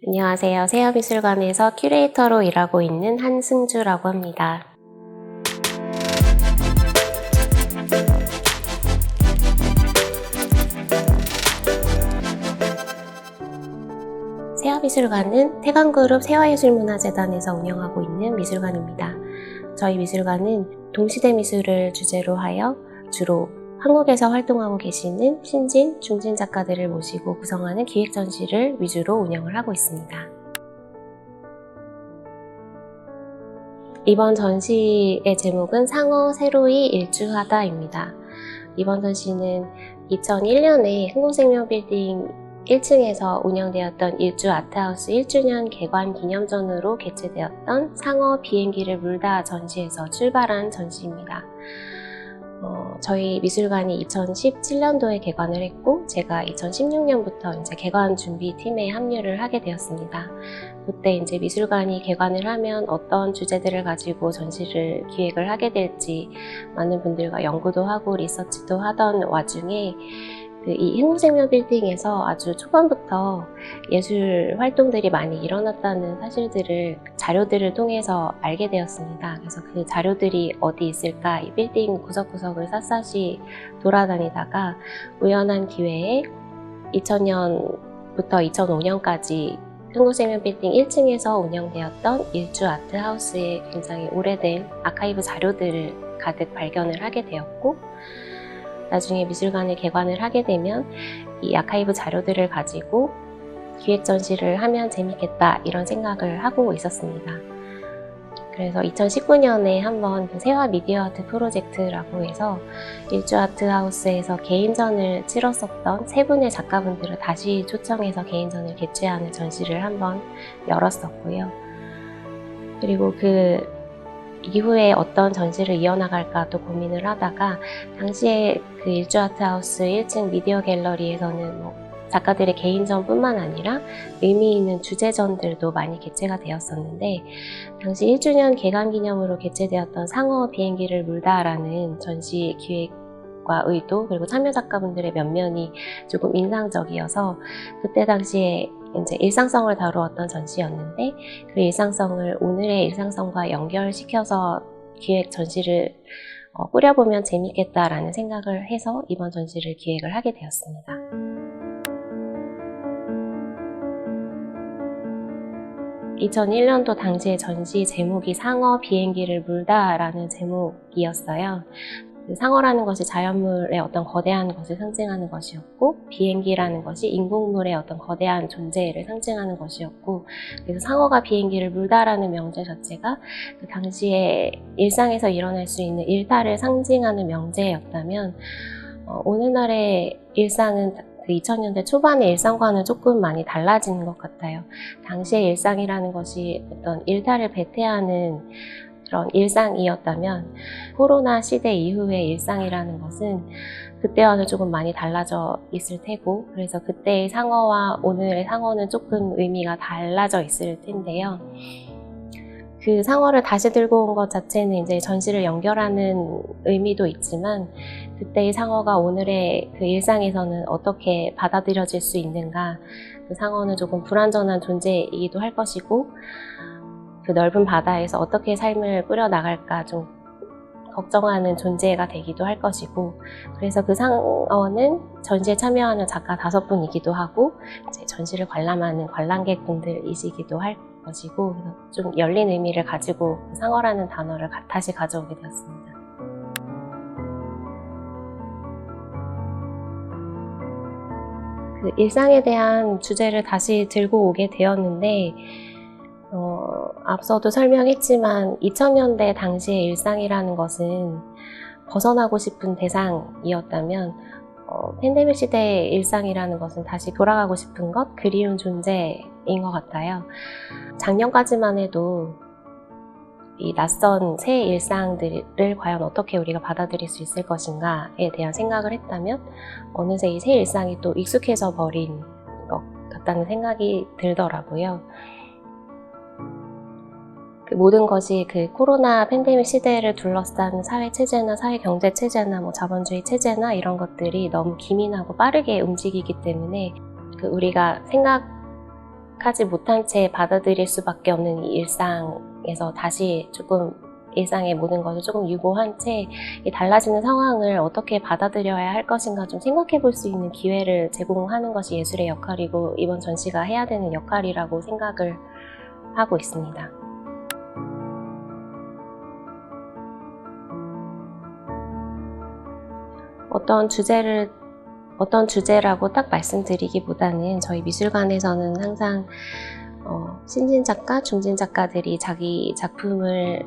안녕하세요. 세아미술관에서 큐레이터로 일하고 있는 한승주라고 합니다. 세아미술관은 태광그룹 세화예술문화재단에서 운영하고 있는 미술관입니다. 저희 미술관은 동시대 미술을 주제로 하여 주로 한국에서 활동하고 계시는 신진, 중진 작가들을 모시고 구성하는 기획 전시를 위주로 운영을 하고 있습니다. 이번 전시의 제목은 상어 세로이 일주하다입니다. 이번 전시는 2001년에 흥국생명빌딩 1층에서 운영되었던 일주 아트하우스 1주년 개관 기념전으로 개최되었던 상어 비행기를 물다 전시에서 출발한 전시입니다. 저희 미술관이 2017년도에 개관을 했고 제가 2016년부터 이제 개관 준비팀에 합류를 하게 되었습니다. 그때 이제 미술관이 개관을 하면 어떤 주제들을 가지고 전시를 기획을 하게 될지 많은 분들과 연구도 하고 리서치도 하던 와중에 이 흥국생명빌딩에서 아주 초반부터 예술 활동들이 많이 일어났다는 사실들을 자료들을 통해서 알게 되었습니다. 그래서 그 자료들이 어디 있을까 이 빌딩 구석구석을 샅샅이 돌아다니다가 우연한 기회에 2000년부터 2005년까지 흥국생명빌딩 1층에서 운영되었던 일주 아트하우스의 굉장히 오래된 아카이브 자료들을 가득 발견을 하게 되었고 나중에 미술관을 개관을 하게 되면 이 아카이브 자료들을 가지고 기획 전시를 하면 재밌겠다 이런 생각을 하고 있었습니다. 그래서 2019년에 한번 세화 미디어 아트 프로젝트라고 해서 일주 아트하우스에서 개인전을 치렀었던 세 분의 작가분들을 다시 초청해서 개인전을 개최하는 전시를 한번 열었었고요. 그리고 그 이후에 어떤 전시를 이어나갈까 또 고민을 하다가 당시에 그 일주 아트하우스 1층 미디어 갤러리에서는 작가들의 개인전 뿐만 아니라 의미 있는 주제전들도 많이 개최가 되었었는데 당시 1주년 개관 기념으로 개최되었던 상어 비행기를 물다라는 전시 기획과 의도 그리고 참여 작가분들의 면면이 조금 인상적이어서 그때 당시에 이제 일상성을 다루었던 전시였는데 그 일상성을 오늘의 일상성과 연결시켜서 기획 전시를 꾸려보면 재밌겠다라는 생각을 해서 이번 전시를 기획을 하게 되었습니다. (2001년도) 당시의 전시 제목이 상어 비행기를 물다라는 제목이었어요. 상어라는 것이 자연물의 어떤 거대한 것을 상징하는 것이었고 비행기라는 것이 인공물의 어떤 거대한 존재를 상징하는 것이었고 그래서 상어가 비행기를 물다라는 명제 자체가 그 당시에 일상에서 일어날 수 있는 일탈을 상징하는 명제였다면 오늘날의 일상은 그 2000년대 초반의 일상과는 조금 많이 달라진 것 같아요. 당시의 일상이라는 것이 어떤 일탈을 배태하는 그런 일상이었다면 코로나 시대 이후의 일상이라는 것은 그때와는 조금 많이 달라져 있을 테고 그래서 그때의 상어와 오늘의 상어는 조금 의미가 달라져 있을 텐데요. 그 상어를 다시 들고 온 것 자체는 이제 전시를 연결하는 의미도 있지만 그때의 상어가 오늘의 그 일상에서는 어떻게 받아들여질 수 있는가 그 상어는 조금 불완전한 존재이기도 할 것이고 그 넓은 바다에서 어떻게 삶을 꾸려나갈까 좀 걱정하는 존재가 되기도 할 것이고 그래서 그 상어는 전시에 참여하는 작가 5분이기도 하고 이제 전시를 관람하는 관람객분들이시기도 할 것이고 그래서 좀 열린 의미를 가지고 그 상어라는 단어를 다시 가져오게 되었습니다. 그 일상에 대한 주제를 다시 들고 오게 되었는데 앞서도 설명했지만 2000년대 당시의 일상이라는 것은 벗어나고 싶은 대상이었다면 팬데믹 시대의 일상이라는 것은 다시 돌아가고 싶은 것, 그리운 존재인 것 같아요. 작년까지만 해도 이 낯선 새 일상들을 과연 어떻게 우리가 받아들일 수 있을 것인가에 대한 생각을 했다면 어느새 이 새 일상이 또 익숙해져 버린 것 같다는 생각이 들더라고요. 그 모든 것이 그 코로나 팬데믹 시대를 둘러싼 사회체제나 사회경제체제나 자본주의 체제나 이런 것들이 너무 기민하고 빠르게 움직이기 때문에 그 우리가 하지 못한 채 받아들일 수밖에 없는 이 일상에서 다시 조금 일상의 모든 것을 조금 유보한 채 이 달라지는 상황을 어떻게 받아들여야 할 것인가 좀 생각해 볼 수 있는 기회를 제공하는 것이 예술의 역할이고 이번 전시가 해야 되는 역할이라고 생각을 하고 있습니다. 어떤 주제라고 딱 말씀드리기보다는 저희 미술관에서는 항상 신진 작가, 중진 작가들이 자기 작품을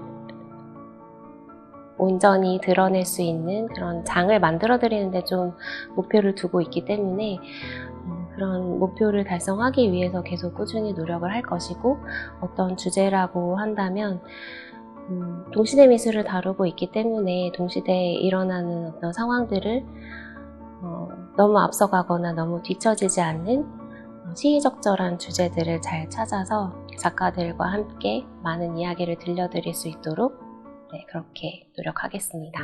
온전히 드러낼 수 있는 그런 장을 만들어 드리는데 좀 목표를 두고 있기 때문에 그런 목표를 달성하기 위해서 계속 꾸준히 노력을 할 것이고, 어떤 주제라고 한다면 동시대 미술을 다루고 있기 때문에 동시대에 일어나는 어떤 상황들을 너무 앞서가거나 너무 뒤처지지 않는 시의적절한 주제들을 잘 찾아서 작가들과 함께 많은 이야기를 들려드릴 수 있도록 그렇게 노력하겠습니다.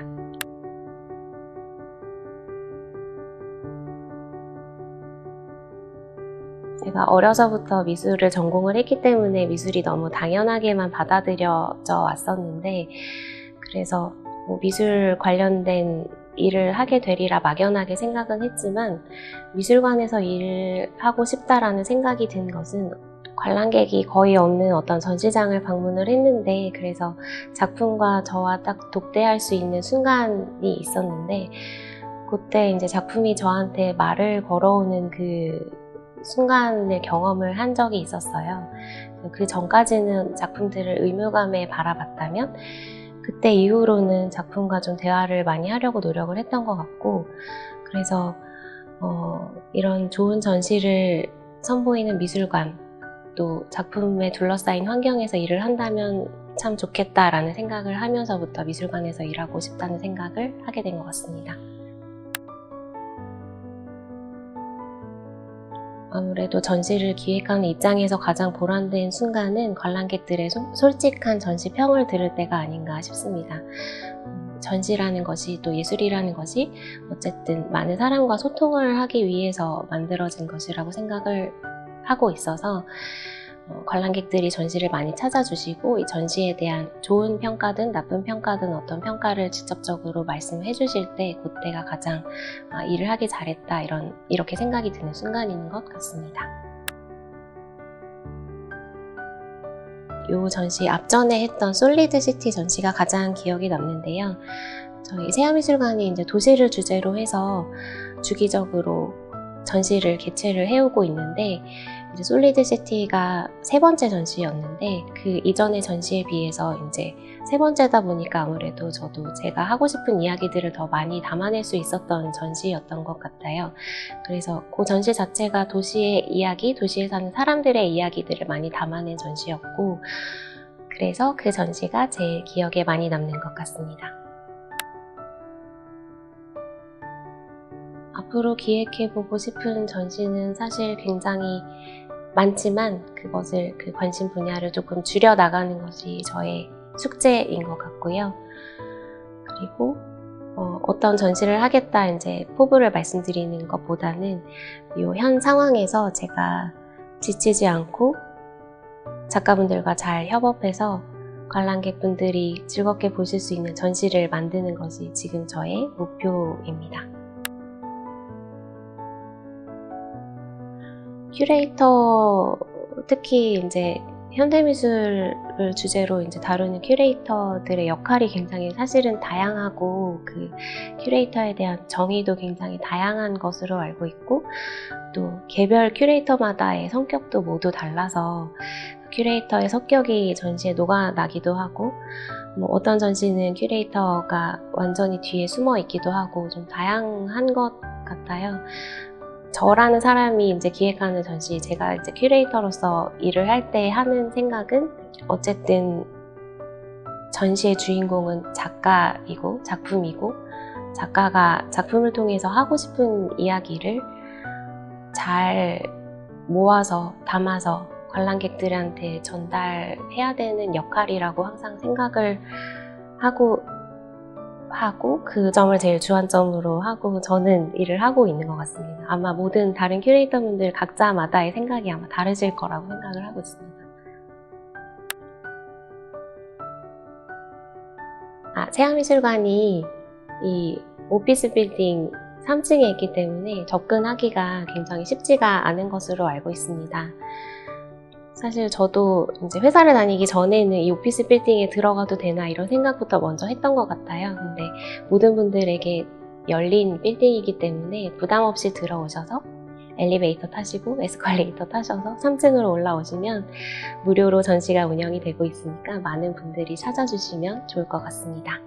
제가 어려서부터 미술을 전공을 했기 때문에 미술이 너무 당연하게만 받아들여져 왔었는데, 그래서 미술 관련된 일을 하게 되리라 막연하게 생각은 했지만 미술관에서 일하고 싶다라는 생각이 든 것은 관람객이 거의 없는 어떤 전시장을 방문을 했는데, 그래서 작품과 저와 딱 독대할 수 있는 순간이 있었는데, 그때 이제 작품이 저한테 말을 걸어오는 그 순간을 경험을 한 적이 있었어요. 그 전까지는 작품들을 의무감에 바라봤다면 그때 이후로는 작품과 좀 대화를 많이 하려고 노력을 했던 것 같고, 그래서 이런 좋은 전시를 선보이는 미술관, 또 작품에 둘러싸인 환경에서 일을 한다면 참 좋겠다라는 생각을 하면서부터 미술관에서 일하고 싶다는 생각을 하게 된 것 같습니다. 아무래도 전시를 기획하는 입장에서 가장 보람된 순간은 관람객들의 솔직한 전시 평을 들을 때가 아닌가 싶습니다. 전시라는 것이, 또 예술이라는 것이 어쨌든 많은 사람과 소통을 하기 위해서 만들어진 것이라고 생각을 하고 있어서 관람객들이 전시를 많이 찾아주시고 이 전시에 대한 좋은 평가든 나쁜 평가든 어떤 평가를 직접적으로 말씀해 주실 때 그때가 가장 일을 하기 잘했다 이렇게 생각이 드는 순간인 것 같습니다. 이 전시 앞전에 했던 솔리드 시티 전시가 가장 기억에 남는데요. 저희 세아미술관이 이제 도시를 주제로 해서 주기적으로 전시를 개최를 해오고 있는데, 이제 솔리드 시티가 세 번째 전시였는데 그 이전의 전시에 비해서 이제 세 번째다 보니까 아무래도 저도 제가 하고 싶은 이야기들을 더 많이 담아낼 수 있었던 전시였던 것 같아요. 그래서 그 전시 자체가 도시의 이야기, 도시에 사는 사람들의 이야기들을 많이 담아낸 전시였고, 그래서 그 전시가 제일 기억에 많이 남는 것 같습니다. 앞으로 기획해보고 싶은 전시는 사실 굉장히 많지만 그것을 그 관심 분야를 조금 줄여나가는 것이 저의 숙제인 것 같고요. 그리고 어떤 전시를 하겠다 이제 포부를 말씀드리는 것보다는 이 현 상황에서 제가 지치지 않고 작가분들과 잘 협업해서 관람객분들이 즐겁게 보실 수 있는 전시를 만드는 것이 지금 저의 목표입니다. 큐레이터, 특히 이제 현대미술을 주제로 이제 다루는 큐레이터들의 역할이 굉장히 사실은 다양하고, 그 큐레이터에 대한 정의도 굉장히 다양한 것으로 알고 있고, 또 개별 큐레이터마다의 성격도 모두 달라서 큐레이터의 성격이 전시에 녹아나기도 하고, 어떤 전시는 큐레이터가 완전히 뒤에 숨어 있기도 하고 좀 다양한 것 같아요. 저라는 사람이 이제 기획하는 전시, 제가 이제 큐레이터로서 일을 할 때 하는 생각은 어쨌든 전시의 주인공은 작가이고 작품이고, 작가가 작품을 통해서 하고 싶은 이야기를 잘 모아서 담아서 관람객들한테 전달해야 되는 역할이라고 항상 생각을 하고 그 점을 제일 주안점으로 하고 저는 일을 하고 있는 것 같습니다. 아마 모든 다른 큐레이터분들 각자마다의 생각이 아마 다르실 거라고 생각을 하고 있습니다. 세아미술관이 이 오피스 빌딩 3층에 있기 때문에 접근하기가 굉장히 쉽지가 않은 것으로 알고 있습니다. 사실 저도 이제 회사를 다니기 전에는 이 오피스 빌딩에 들어가도 되나 이런 생각부터 먼저 했던 것 같아요. 근데 모든 분들에게 열린 빌딩이기 때문에 부담 없이 들어오셔서 엘리베이터 타시고 에스컬레이터 타셔서 3층으로 올라오시면 무료로 전시가 운영이 되고 있으니까 많은 분들이 찾아주시면 좋을 것 같습니다.